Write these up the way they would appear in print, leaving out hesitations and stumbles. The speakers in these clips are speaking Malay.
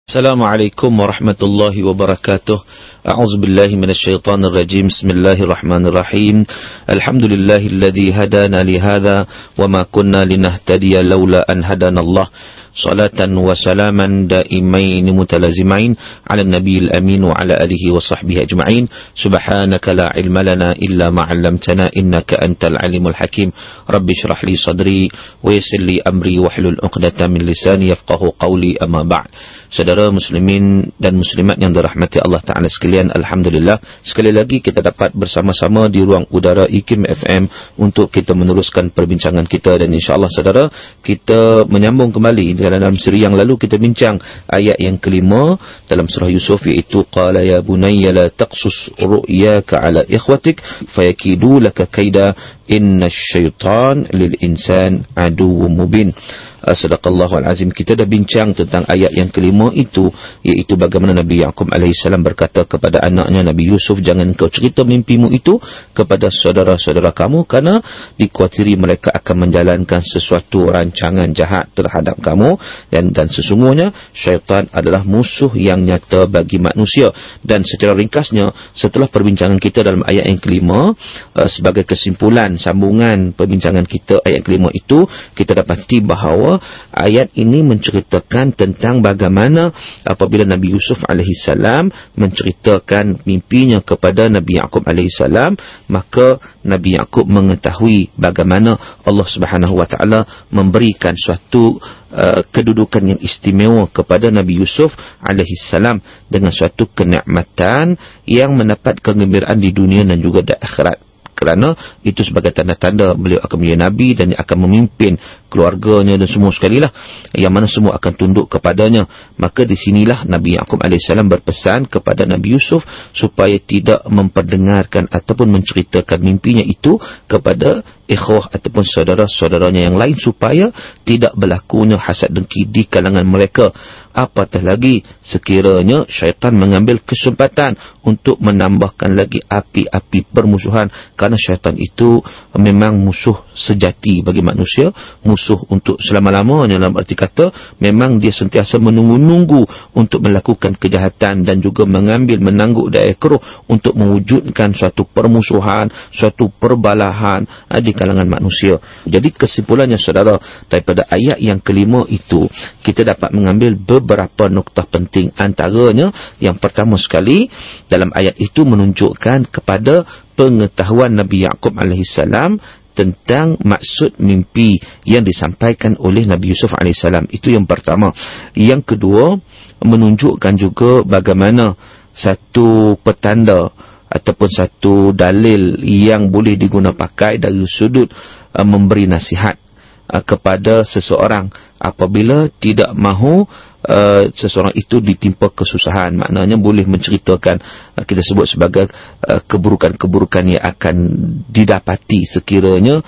Assalamualaikum warahmatullahi wabarakatuh. A'udzu billahi minasyaitonir rajim. Bismillahirrahmanirrahim. Alhamdulillahilladzi hadana li hadza wa ma kunna linahtadiya laula an hadanallah. Salatan wa salaman daimain mutalazimain ala nabiyil amin wa ala alihi wa sahbihi ajma'in. Subhanaka la ilma lana illa ma 'allamtana innaka antal alimul hakim. Rabbi shrah li sadri wa yassir li amri wahlul 'uqdatam min lisani yafqahu qawli, amma ba'd. Saudara muslimin dan muslimat yang dirahmati Allah Ta'ala sekalian, alhamdulillah sekali lagi kita dapat bersama-sama di ruang udara IKIM FM untuk kita meneruskan perbincangan kita. Dan insyaAllah saudara, kita menyambung kembali dalam siri yang lalu. Kita bincang ayat yang kelima dalam surah Yusuf, iaitu qala ya bunayya la taqsus ru'yaka ala ikhwatik fayakidu laka kaida inna syaitan lil insan aduwwum mubin. Sadaqallahul azim. Kita dah bincang tentang ayat yang kelima itu, iaitu bagaimana Nabi Yaqub alaihissalam berkata kepada anaknya Nabi Yusuf, jangan kau cerita mimpimu itu kepada saudara-saudara kamu, kerana dikuatiri mereka akan menjalankan sesuatu rancangan jahat terhadap kamu, dan sesungguhnya syaitan adalah musuh yang nyata bagi manusia. Dan secara ringkasnya, setelah perbincangan kita dalam ayat yang kelima, sebagai kesimpulan sambungan perbincangan kita ayat kelima itu, kita dapati bahawa ayat ini menceritakan tentang bagaimana apabila Nabi Yusuf alaihissalam menceritakan mimpinya kepada Nabi Yaqub alaihissalam, maka Nabi Yaqub mengetahui bagaimana Allah Subhanahu wa taala memberikan suatu kedudukan yang istimewa kepada Nabi Yusuf alaihissalam dengan suatu kenikmatan yang mendapat kegembiraan di dunia dan juga di akhirat. Kerana itu sebagai tanda-tanda beliau akan menjadi Nabi dan akan memimpin keluarganya dan semua sekali lah, yang mana semua akan tunduk kepadanya. Maka di sinilah Nabi Yaqub alaihissalam berpesan kepada Nabi Yusuf supaya tidak memperdengarkan ataupun menceritakan mimpinya itu kepada ikhwah ataupun saudara-saudaranya yang lain, supaya tidak berlakunya hasad dengki di kalangan mereka. Apatah lagi sekiranya syaitan mengambil kesempatan untuk menambahkan lagi api-api permusuhan, kerana syaitan itu memang musuh sejati bagi manusia, musuh untuk selama-lamanya. Dalam arti kata, memang dia sentiasa menunggu-nunggu untuk melakukan kejahatan dan juga menangguk daya keruh untuk mewujudkan suatu permusuhan, suatu perbalahan di kalangan manusia. Jadi kesimpulannya saudara, daripada ayat yang kelima itu, kita dapat mengambil beberapa noktah penting. Antaranya, yang pertama sekali, dalam ayat itu menunjukkan kepada pengetahuan Nabi Yaqub alaihissalam tentang maksud mimpi yang disampaikan oleh Nabi Yusuf alaihissalam. Itu yang pertama. Yang kedua, menunjukkan juga bagaimana satu petanda ataupun satu dalil yang boleh digunakan pakai dari sudut memberi nasihat kepada seseorang apabila tidak mahu seseorang itu ditimpa kesusahan. Maknanya boleh menceritakan, kita sebut sebagai keburukan-keburukan yang akan didapati sekiranya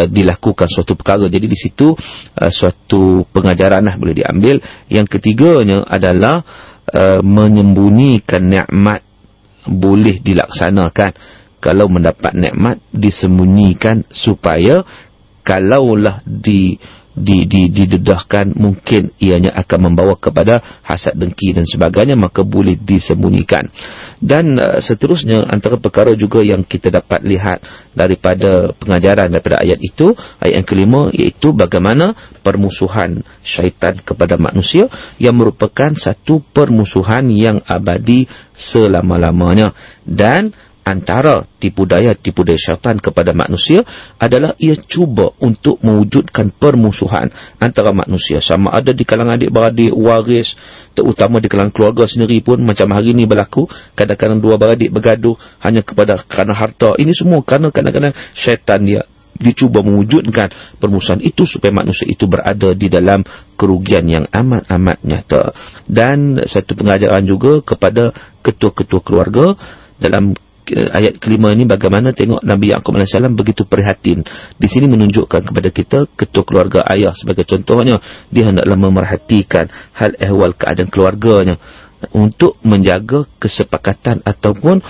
dilakukan suatu perkara. Jadi di situ suatu pengajaran boleh diambil. Yang ketiganya adalah menyembunyikan nikmat boleh dilaksanakan. Kalau mendapat nikmat, disembunyikan supaya kalaulah didedahkan, mungkin ianya akan membawa kepada hasad dengki dan sebagainya, maka boleh disembunyikan. Dan seterusnya, antara perkara juga yang kita dapat lihat daripada pengajaran daripada ayat itu, ayat yang kelima, iaitu bagaimana permusuhan syaitan kepada manusia yang merupakan satu permusuhan yang abadi selama-lamanya. Dan antara tipu daya syaitan kepada manusia adalah ia cuba untuk mewujudkan permusuhan antara manusia, sama ada di kalangan adik-beradik, waris, terutama di kalangan keluarga sendiri pun. Macam hari ini berlaku, kadang-kadang dua beradik bergaduh hanya kerana harta. Ini semua kerana kadang-kadang syaitan dicuba mewujudkan permusuhan itu supaya manusia itu berada di dalam kerugian yang amat-amat nyata. Dan satu pengajaran juga kepada ketua-ketua keluarga dalam ayat kelima ini, bagaimana tengok Nabi Yaqub AS begitu prihatin. Di sini menunjukkan kepada kita, ketua keluarga ayah sebagai contohnya, dia hendaklah memerhatikan hal ehwal keadaan keluarganya untuk menjaga kesepakatan ataupun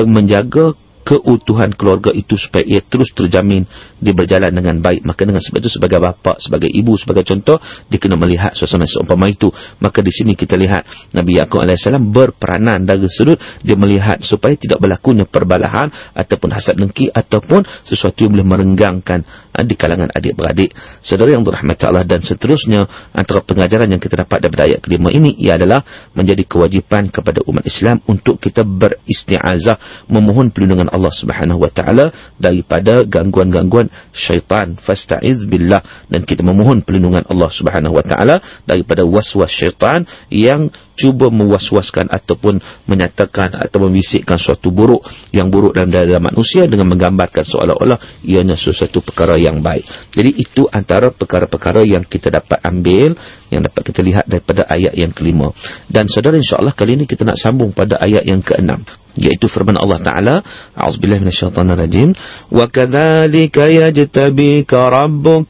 menjaga keutuhan keluarga itu supaya ia terus terjamin dia berjalan dengan baik. Maka dengan sebab itu sebagai bapa, sebagai ibu, sebagai contoh, dia kena melihat suasana seumpama itu. Maka di sini kita lihat Nabi Yaqub AS berperanan dari sudut dia melihat supaya tidak berlakunya perbalahan ataupun hasad dengki ataupun sesuatu yang boleh merenggangkan di kalangan adik-beradik. Saudara yang dirahmati Allah, dan seterusnya antara pengajaran yang kita dapat daripada ayat kelima ini ia adalah menjadi kewajipan kepada umat Islam untuk kita beristi'azah, memohon perlindungan Allah Subhanahu wa taala daripada gangguan-gangguan syaitan. Fasta'iz billah, dan kita memohon perlindungan Allah Subhanahu wa taala daripada was-was syaitan yang cuba mewaswaskan ataupun menyatakan atau membisikkan suatu buruk yang buruk dalam diri manusia dengan menggambarkan seolah-olah ianya sesuatu perkara yang baik. Jadi itu antara perkara-perkara yang kita dapat ambil, yang dapat kita lihat daripada ayat yang kelima. Dan saudara, insya-Allah kali ini kita nak sambung pada ayat yang keenam, iaitu firman Allah Ta'ala, a'udzubillahi minasyaitonirrajim, wa kadzalika yajtabika rabbuk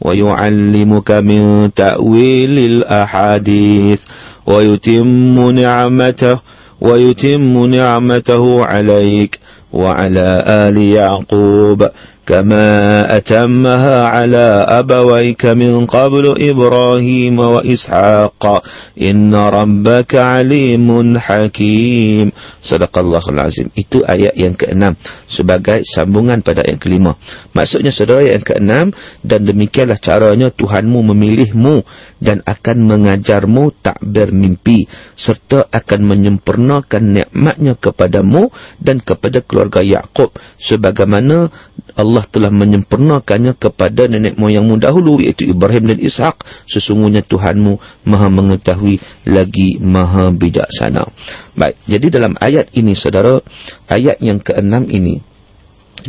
wa yu'allimuka min ta'wilil ahadits wa yutimmu ni'matahu 'alaik wa 'ala ali Yaqub كما أتمها على أبويك من قبل إبراهيم وإسحاق إن ربك عليم حكيم. Sadaqallahul azim. Itu ayat yang keenam sebagai sambungan pada ayat kelima. Maksudnya saudara, yang keenam, dan demikianlah caranya Tuhanmu memilihmu dan akan mengajarmu takbir mimpi serta akan menyempurnakan nikmatnya kepadamu dan kepada keluarga Yaqub sebagaimana Allah telah menyempurnakannya kepada nenek moyangmu dahulu, iaitu Ibrahim dan Ishak. Sesungguhnya Tuhanmu maha mengetahui lagi maha bijaksana. Baik, jadi dalam ayat ini saudara, ayat yang keenam ini,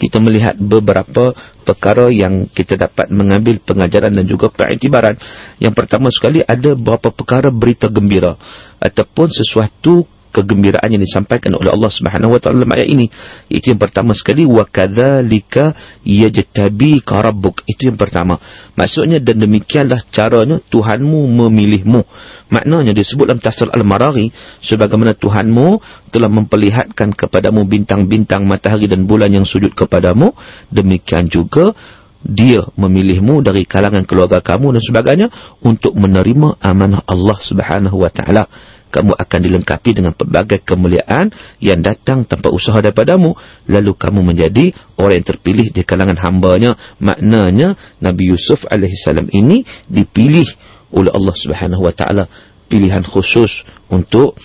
kita melihat beberapa perkara yang kita dapat mengambil pengajaran dan juga periktibaran. Yang pertama sekali, ada beberapa perkara berita gembira ataupun sesuatu kegembiraan yang disampaikan oleh Allah Subhanahu wa taala dalam ayat ini. Itu yang pertama sekali, wa kadzalika yajtabika rabbuk. Itu yang pertama. Maksudnya, dan demikianlah caranya Tuhanmu memilihmu. Maknanya disebut dalam tafsir Al-Maraghi, sebagaimana Tuhanmu telah memperlihatkan kepadamu bintang-bintang, matahari dan bulan yang sujud kepadamu, demikian juga Dia memilihmu dari kalangan keluarga kamu dan sebagainya untuk menerima amanah Allah Subhanahu wa taala. Kamu akan dilengkapi dengan pelbagai kemuliaan yang datang tanpa usaha daripadamu, lalu kamu menjadi orang yang terpilih di kalangan hamba-Nya. Maknanya Nabi Yusuf alaihissalam ini dipilih oleh Allah Subhanahu wa taala, pilihan khusus untuk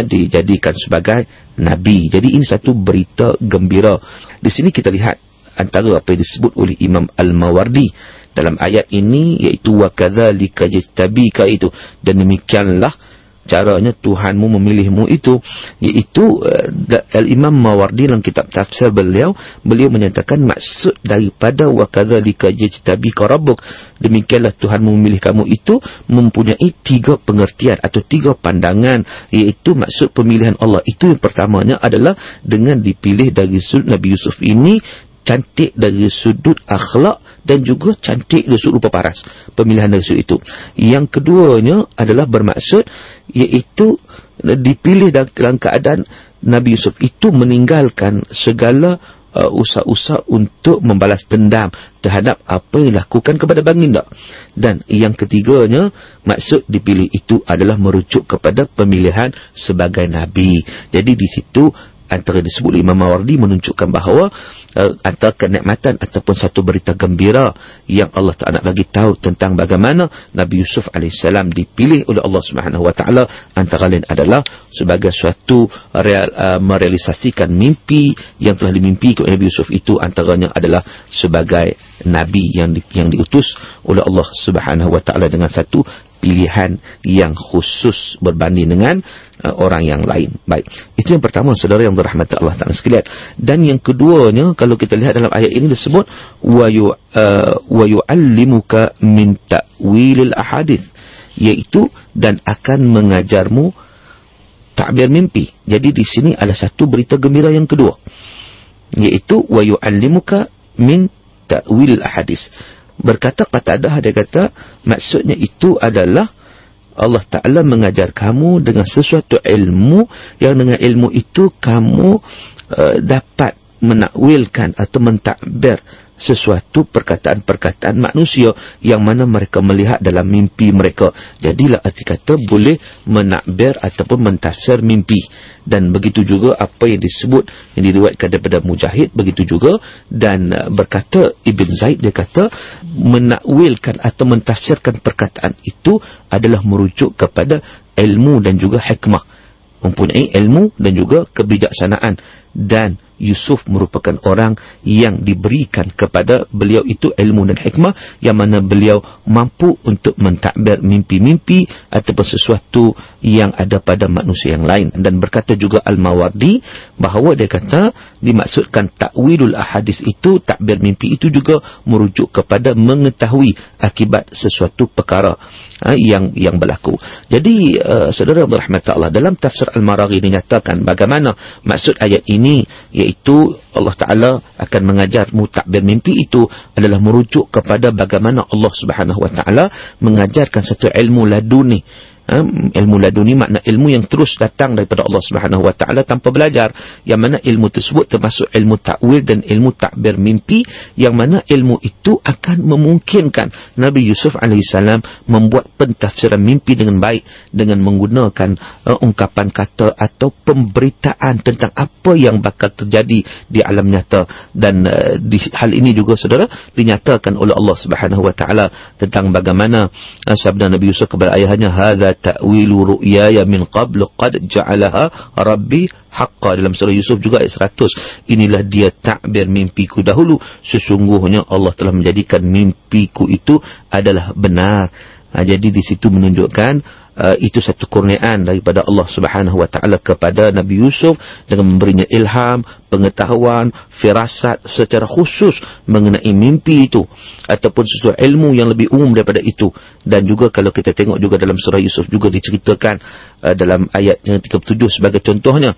dijadikan sebagai nabi. Jadi ini satu berita gembira. Di sini kita lihat antara apa yang disebut oleh Imam Al-Mawardi dalam ayat ini, iaitu wa kadzalika yajtabika, itu dan demikianlah caranya Tuhanmu memilihmu, itu iaitu Al-Imam Mawardi dalam kitab tafsir beliau menyatakan maksud daripada wa kadzalika yajtabika rabbuk, demikianlah Tuhanmu memilih kamu, itu mempunyai tiga pengertian atau tiga pandangan. Iaitu maksud pemilihan Allah itu, yang pertamanya adalah dengan dipilih dari sudut Nabi Yusuf ini cantik dari sudut akhlak dan juga cantik dari sudut rupa paras. Pemilihan dari sudut itu. Yang keduanya adalah bermaksud iaitu dipilih dalam keadaan Nabi Yusuf itu meninggalkan segala usaha-usaha untuk membalas dendam terhadap apa yang dilakukan kepada baginda. Dan yang ketiganya, maksud dipilih itu adalah merujuk kepada pemilihan sebagai Nabi. Jadi di situ antara disebut Imam Mawardi menunjukkan bahawa antara kenikmatan ataupun satu berita gembira yang Allah Ta'ala bagi tahu tentang bagaimana Nabi Yusuf alaihissalam dipilih oleh Allah Subhanahu wa taala, antara lain adalah sebagai suatu merealisasikan mimpi yang telah dimimpi oleh Nabi Yusuf itu, antaranya adalah sebagai nabi yang diutus oleh Allah Subhanahu wa taala dengan satu pilihan yang khusus berbanding dengan orang yang lain. Baik, itu yang pertama saudara yang dirahmati Allah Ta'ala sekalian. Dan yang keduanya, kalau kita lihat dalam ayat ini disebut wa yu'allimuka min ta'wilil ahadits, iaitu dan akan mengajarmu takbir mimpi. Jadi di sini ada satu berita gembira yang kedua, iaitu wa yu'allimuka min ta'wilil ahadits. Berkata Qatadah, dia kata maksudnya itu adalah Allah Ta'ala mengajar kamu dengan sesuatu ilmu yang dengan ilmu itu kamu dapat menakwilkan atau mentakbir sesuatu perkataan-perkataan manusia yang mana mereka melihat dalam mimpi mereka. Jadilah arti kata boleh menakbir ataupun mentafsir mimpi. Dan begitu juga apa yang disebut, yang diriwayatkan daripada Mujahid, begitu juga. Dan berkata Ibn Zaid, dia kata menakwilkan atau mentafsirkan perkataan itu adalah merujuk kepada ilmu dan juga hikmah, mempunyai ilmu dan juga kebijaksanaan. Dan Yusuf merupakan orang yang diberikan kepada beliau itu ilmu dan hikmah, yang mana beliau mampu untuk mentakbir mimpi-mimpi ataupun sesuatu yang ada pada manusia yang lain. Dan berkata juga Al-Mawardi bahawa dia kata dimaksudkan takwilul ahadis itu, takbir mimpi itu juga merujuk kepada mengetahui akibat sesuatu perkara yang berlaku. Jadi saudara berrahmat Allah, dalam tafsir Al-Maraghi dinyatakan bagaimana maksud ayat ini, iaitu Allah Ta'ala akan mengajarmu takbir mimpi itu adalah merujuk kepada bagaimana Allah Subhanahu Wa Ta'ala mengajarkan satu ilmu laduni. Ilmu laduni makna ilmu yang terus datang daripada Allah Subhanahu Wa Ta'ala tanpa belajar, yang mana ilmu tersebut termasuk ilmu takwil dan ilmu takbir mimpi, yang mana ilmu itu akan memungkinkan Nabi Yusuf AS membuat pentafsiran mimpi dengan baik, dengan menggunakan ungkapan kata atau pemberitaan tentang apa yang bakal terjadi di alam nyata. Dan di hal ini juga saudara dinyatakan oleh Allah Subhanahu Wa Ta'ala tentang bagaimana sabda Nabi Yusuf kepada ayahnya, hadza ta'wilu ru'yaya min qablu qad ja'alaha rabbi haqqa. Dalam surah Yusuf juga ayat 100, inilah dia takbir mimpiku dahulu, sesungguhnya Allah telah menjadikan mimpiku itu adalah benar. Jadi di situ menunjukkan itu satu kurniaan daripada Allah Subhanahu Wa Ta'ala kepada Nabi Yusuf dengan memberinya ilham, pengetahuan, firasat secara khusus mengenai mimpi itu ataupun sesuatu ilmu yang lebih umum daripada itu. Dan juga kalau kita tengok juga dalam surah Yusuf juga diceritakan dalam ayat yang 37 sebagai contohnya,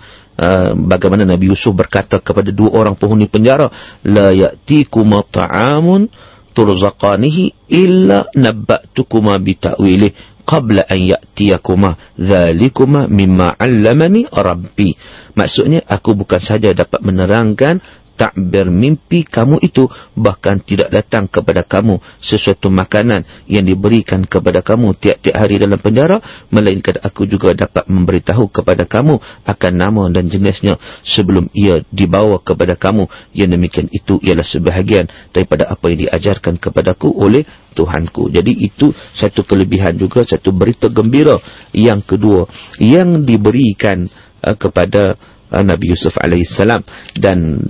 bagaimana Nabi Yusuf berkata kepada dua orang penghuni penjara, la ya'tikuma ta'amun turzaqanihi illa nabba'tukuma bita'wilih qabla an ya'tiyakuma dhalikuma mimma 'allamani rabbi. Maksudnya aku bukan saja dapat menerangkan takbir mimpi kamu itu, bahkan tidak datang kepada kamu sesuatu makanan yang diberikan kepada kamu tiap-tiap hari dalam penjara, melainkan aku juga dapat memberitahu kepada kamu akan nama dan jenisnya sebelum ia dibawa kepada kamu. Yang demikian itu ialah sebahagian daripada apa yang diajarkan kepadaku oleh Tuhanku. Jadi itu satu kelebihan juga, satu berita gembira yang kedua yang diberikan kepada Nabi Yusuf alaihissalam. Dan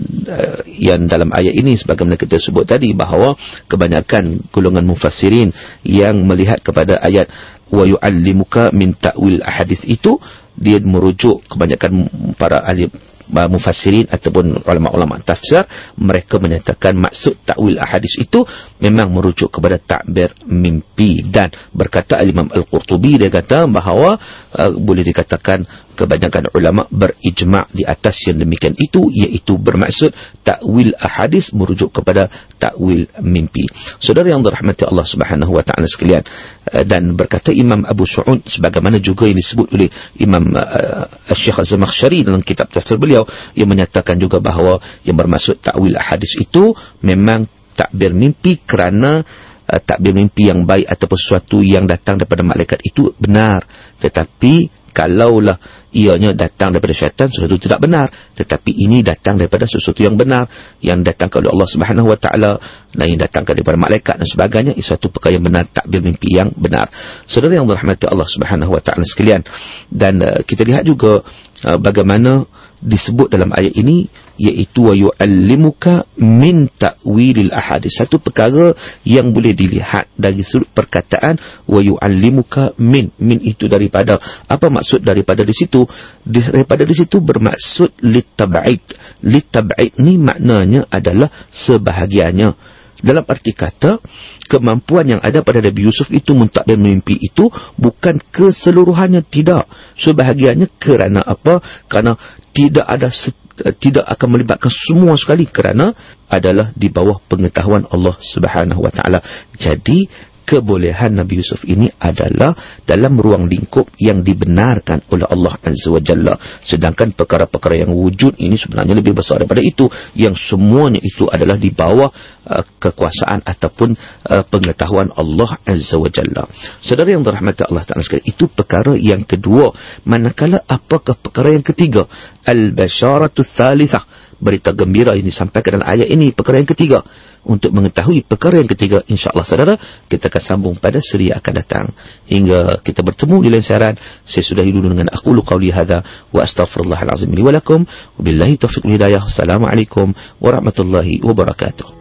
yang dalam ayat ini sebagaimana kita sebut tadi bahawa kebanyakan golongan mufassirin yang melihat kepada ayat wa yu'allimuka min ta'wil ahadits itu, dia merujuk kebanyakan para ahli mufassirin ataupun ulama-ulama tafsir, mereka menyatakan maksud takwil ahadis itu memang merujuk kepada takbir mimpi. Dan berkata Imam Al-Qurtubi, dia kata bahawa boleh dikatakan kebanyakan ulama berijma' di atas yang demikian itu, iaitu bermaksud takwil ahadis merujuk kepada takwil mimpi. Saudara yang dirahmati Allah Subhanahu Wa Ta'ala sekalian, dan berkata Imam Abu Su'ud sebagaimana juga yang disebut oleh Imam Syekh Az-Zamakhsyari dalam kitab tafsir beliau, yang menyatakan juga bahawa yang bermaksud takwil ahadis itu memang takbir mimpi, kerana takbir mimpi yang baik ataupun sesuatu yang datang daripada malaikat itu benar. Tetapi kalaulah ianya datang daripada syaitan, sesuatu tidak benar. Tetapi ini datang daripada sesuatu yang benar, yang datang oleh Allah Subhanahu Wa Ta'ala, dan yang datang daripada malaikat dan sebagainya, itu satu perkara yang benar, takbir mimpi yang benar. Saudara yang dirahmati Allah Subhanahu Wa Ta'ala sekalian, dan kita lihat juga bagaimana disebut dalam ayat ini, iaitu wa yu'allimuka min ta'wilil ahadits. Satu perkara yang boleh dilihat dari sudut perkataan wa yu'allimuka min itu daripada apa maksud daripada di situ? Daripada di situ bermaksud litab'id. Litab'id ni maknanya adalah sebahagiannya. Dalam arti kata, kemampuan yang ada pada Nabi Yusuf itu mentadbir mimpi itu bukan keseluruhannya, tidak. Sebahagiannya kerana apa? Kerana tidak akan melibatkan semua sekali, kerana adalah di bawah pengetahuan Allah Subhanahu Wa Ta'ala. Jadi kebolehan Nabi Yusuf ini adalah dalam ruang lingkup yang dibenarkan oleh Allah Azza wa Jalla. Sedangkan perkara-perkara yang wujud ini sebenarnya lebih besar daripada itu, yang semuanya itu adalah di bawah kekuasaan ataupun pengetahuan Allah Azza wa Jalla. Saudara yang dirahmati Allah Ta'ala sekalian, itu perkara yang kedua. Manakala apakah perkara yang ketiga? Al-Basharatu Thalithah, berita gembira ini disampaikan dalam ayat ini, perkara yang ketiga. Untuk mengetahui perkara yang ketiga, insya-Allah saudara, kita akan sambung pada seri akan datang. Hingga kita bertemu di lain siaran, saya sudahi dulu dengan aqulu qauli hadza wa astaghfirullahal azim li wa lakum. Wabillahi taufiq wal hidayah. Assalamualaikum warahmatullahi wabarakatuh.